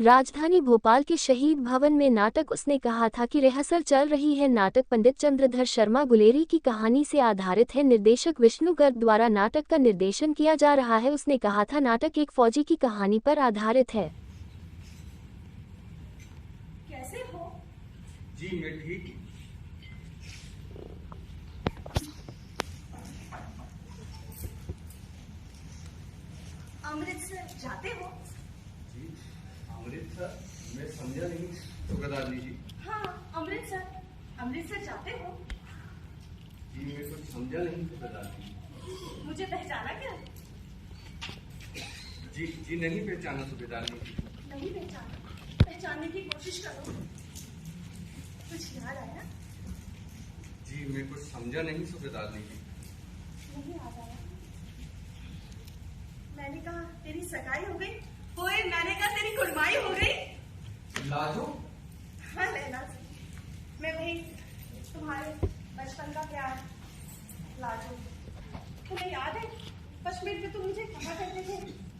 राजधानी भोपाल के शहीद भवन में नाटक। उसने कहा था कि रिहर्सल चल रही है। नाटक पंडित चंद्रधर शर्मा गुलेरी की कहानी से आधारित है। निर्देशक विष्णु गर्ग द्वारा नाटक का निर्देशन किया जा रहा है। उसने कहा था नाटक एक फौजी की कहानी पर आधारित है। कैसे हो? जी मैं ठीक। अमृतसर जाते हो? जी अमृतसर? मैं समझा नहीं सुबेदार जी। हाँ, अमृतसर जाते हो? जी मैं कुछ समझा नहीं सुबेदार जी। मुझे पहचाना क्या? जी नहीं पहचाना सुबेदार जी। नहीं पहचाना? पहचानने की कोशिश करो। कुछ याद आया? जी मैं कुछ समझा नहीं सुबेदार जी। नहीं याद आया। मैंने कहा तेरी सगाई हो गई। ओए मैंने कहा तेरी कुड़माई हो गई। लाजो? हाँ लैला, मैं वही तुम्हारे बचपन का प्यार लाजो। तुम्हें याद है बचपन में तुम मुझे कहा करते थे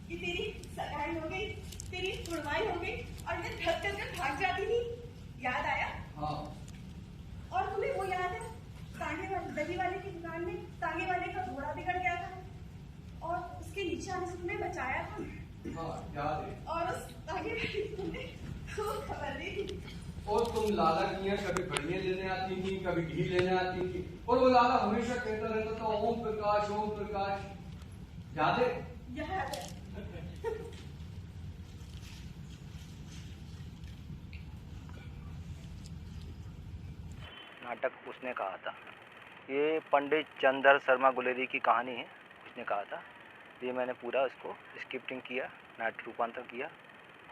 कि तेरी सगाई हो गई, तेरी कुड़माई हो गई, और मैं धक कर भाग जाती थी। याद आया? हाँ। और तुम्हें वो याद है दही वाले की दुकान में तांगे वाले का घोड़ा बिगड़ गया था और उसके नीचे आने से तुम्हें बचाया था? हाँ याद है। और उस तांगे वाले की तुमने खूब खबर दी थी। और तुम लाला की यहाँ कभी बढ़िया लेने आती थी, कभी घी लेने आती थी, और वो लाला हमेशा कहता रहता था ओम प्रकाश ओम प्रकाश। याद है? याद है। नाटक उसने कहा था। ये पंडित चंद्रधर शर्मा गुलेरी की कहानी है। उसने कहा था ये मैंने पूरा इसको स्क्रिप्टिंग किया, नाटक रूपांतर किया,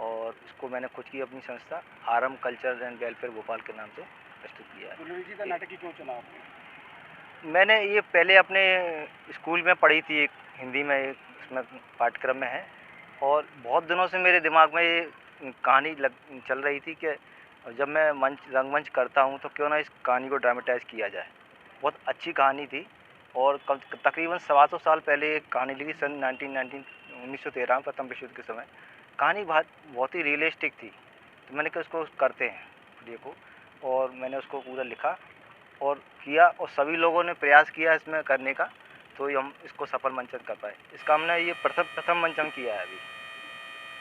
और इसको मैंने खुद की अपनी संस्था RM culture and welfare Bhopal के नाम से प्रस्तुत किया है। गुलेरी जी का नाटक ही क्यों चुना आपने? मैंने ये पहले अपने स्कूल में पढ़ी थी, एक हिंदी में इसमें पाठ्यक्रम में है, और बहुत दिनों से मेरे दिमाग में ये कहानी चल रही थी कि जब मैं रंगमंच करता हूँ तो क्यों ना इस कहानी को ड्रामेटाइज किया जाए। बहुत अच्छी कहानी थी, और तकरीबन 125 साल पहले एक कहानी लिखी, सन 1913 में प्रथम विश्व युद्ध के समय। कहानी बहुत ही रियलिस्टिक थी, तो मैंने कहा उसको करते हैं प्ले को, और मैंने उसको पूरा लिखा और किया, और सभी लोगों ने प्रयास किया इसमें करने का, तो हम इसको सफल मंचन कर पाए। इसका हमने ये प्रथम मंचन किया है अभी।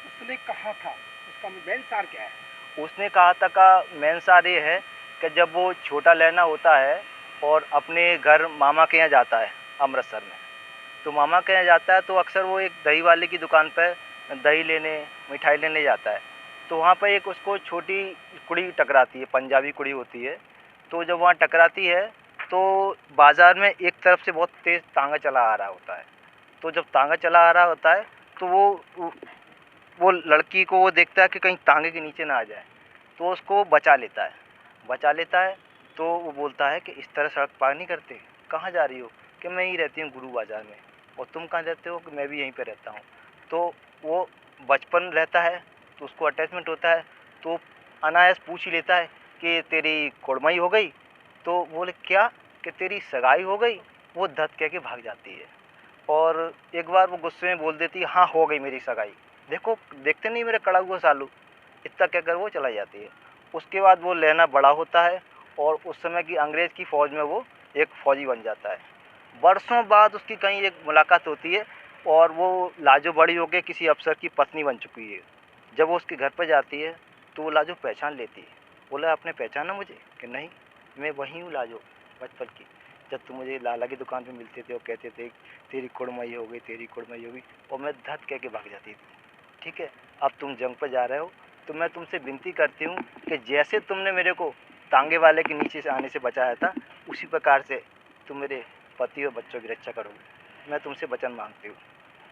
उसने कहा था, उसका मेन सार क्या है? उसने कहा था का मेन सार ये है कि जब वो छोटा लहना होता है और अपने घर मामा के यहाँ जाता है अमृतसर में, तो मामा के यहाँ जाता है तो अक्सर वो एक दही वाले की दुकान पर दही लेने, मिठाई लेने जाता है। तो वहाँ पर एक उसको छोटी कुड़ी टकराती है, पंजाबी कुड़ी होती है। तो जब वहाँ टकराती है तो बाज़ार में एक तरफ से बहुत तेज़ तांगा चला आ रहा होता है। तो जब तांगा चला आ रहा होता है तो वो लड़की को वो देखता है कि कहीं तांगे के नीचे ना आ जाए, तो उसको बचा लेता है। तो वो बोलता है कि इस तरह सड़क पार नहीं करते, कहाँ जा रही हो? कि मैं यहीं रहती हूँ गुरु बाज़ार में। और तुम कहाँ रहते हो? कि मैं भी यहीं पे रहता हूँ। तो वो बचपन रहता है तो उसको अटैचमेंट होता है, तो अनायास पूछ ही लेता है कि तेरी कुड़माई हो गई? तो बोले क्या? कि तेरी सगाई हो गई? वो धत कह के भाग जाती है, और एक बार वो गुस्से में बोल देती है हाँ हो गई मेरी सगाई, देखो देखते नहीं मेरा कड़ा हुआ सालू, इतना कहकर वो चला जाती है। उसके बाद वो लेना बड़ा होता है और उस समय की अंग्रेज़ की फ़ौज में वो एक फ़ौजी बन जाता है। बरसों बाद उसकी कहीं एक मुलाकात होती है और वो लाजो बड़ी होकर किसी अफसर की पत्नी बन चुकी है। जब वो उसके घर पर जाती है तो वो लाजो पहचान लेती है। बोला आपने पहचाना मुझे? कि नहीं, मैं वही हूँ लाजो बचपन की, जब तुम मुझे लाला की दुकान पे मिलते थे और कहते थे तेरी कुड़माई हो गई, तेरी कुड़माई हो गई, और मैं धत कह के भाग जाती थी। ठीक है, अब तुम जंग पर जा रहे हो तो मैं तुमसे विनती करती हूँ कि जैसे तुमने मेरे को तांगे वाले के नीचे से आने से बचाया था, उसी प्रकार से तुम मेरे पति और बच्चों की रक्षा करोगे, मैं तुमसे वचन मांगती हूँ।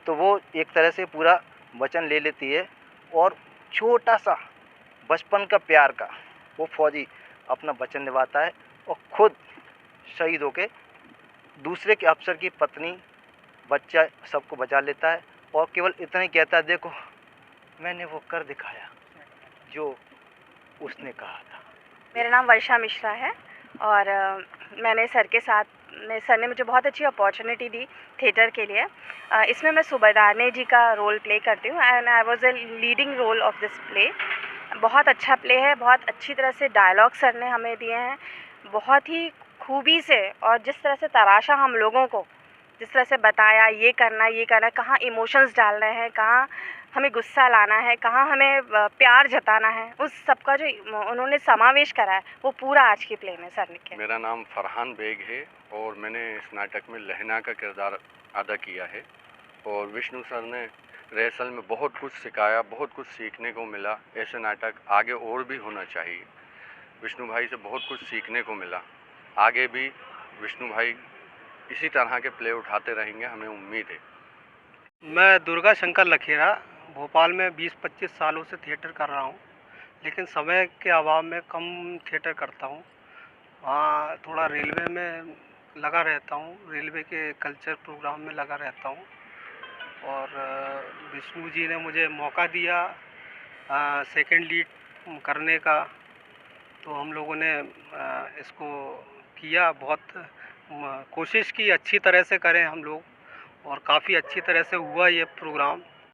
तो वो एक तरह से पूरा वचन ले लेती है, और छोटा सा बचपन का प्यार का वो फौजी अपना वचन निभाता है और खुद शहीद होके दूसरे के अफसर की पत्नी, बच्चा सबको बचा लेता है, और केवल इतना ही कहता है देखो मैंने वो कर दिखाया जो उसने कहा था। मेरा नाम वर्षा मिश्रा है और मैंने सर के साथ सर ने मुझे बहुत अच्छी अपॉर्चुनिटी दी थिएटर के लिए। इसमें मैं सूबेदारनी जी का रोल प्ले करती हूँ and I was a leading role of this play. बहुत अच्छा प्ले है, बहुत अच्छी तरह से डायलॉग सर ने हमें दिए हैं, बहुत ही खूबी से, और जिस तरह से तराशा हम लोगों को, जिस तरह से बताया ये करना, कहाँ इमोशंस डालने हैं, कहाँ हमें गुस्सा लाना है, कहाँ हमें प्यार जताना है, उस सब का जो उन्होंने समावेश करा है वो पूरा आज की प्ले में सर ने किया। मेरा नाम फरहान बेग है और मैंने इस नाटक में लहना का किरदार अदा किया है। और विष्णु सर ने रिहर्सल में बहुत कुछ सिखाया, बहुत कुछ सीखने को मिला। ऐसे नाटक आगे और भी होना चाहिए। विष्णु भाई से बहुत कुछ सीखने को मिला। आगे भी विष्णु भाई इसी तरह के प्ले उठाते रहेंगे, हमें उम्मीद है। मैं दुर्गा शंकर लखेरा भोपाल में 20-25 सालों से थिएटर कर रहा हूँ, लेकिन समय के अभाव में कम थिएटर करता हूँ। वहाँ थोड़ा रेलवे में लगा रहता हूँ, रेलवे के कल्चर प्रोग्राम में लगा रहता हूँ। और विष्णु जी ने मुझे मौका दिया सेकंड लीड करने का, तो हम लोगों ने इसको किया, बहुत कोशिश की अच्छी तरह से करें हम लोग, और काफ़ी अच्छी तरह से हुआ ये प्रोग्राम।